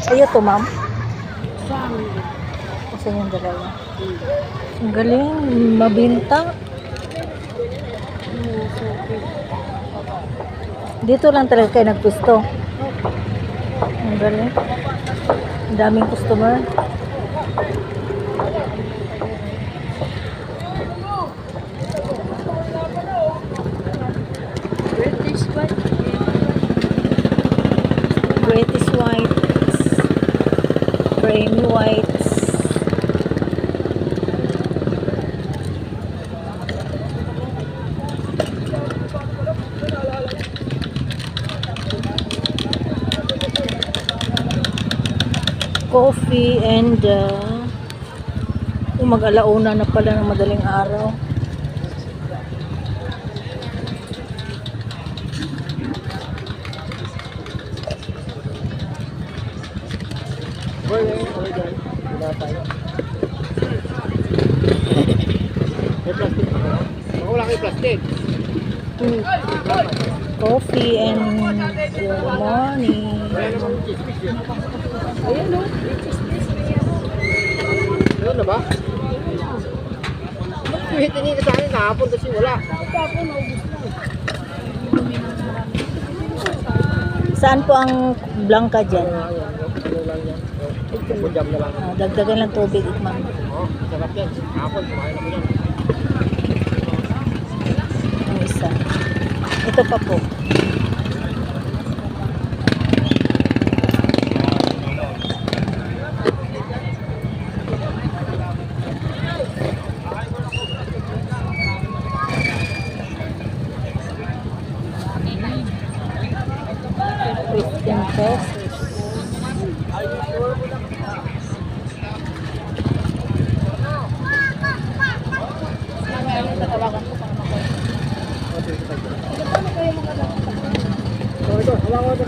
Sa'yo to, ma'am? Saan? Kasi yung dalawa. Ang galing, mabinta. Dito lang talaga kayo nagpusto. Ang galing. Ang daming customer. British white. British whites. Creamy whites. Coffee and mag-alauna na pala ng madaling araw. Wala kayo plastic. Coffee and morning. Ayun o. Ano na ba? Tingin ka sa akin, nakapon kasi wala. Saan po ang Blanca dyan? Jam na lang. Dagdagan lang tubig, ma'am. Oh, sarap yan. Nakapon, kumain ako yan. Ang isa. Ito pa po. $15. So ito, wala ko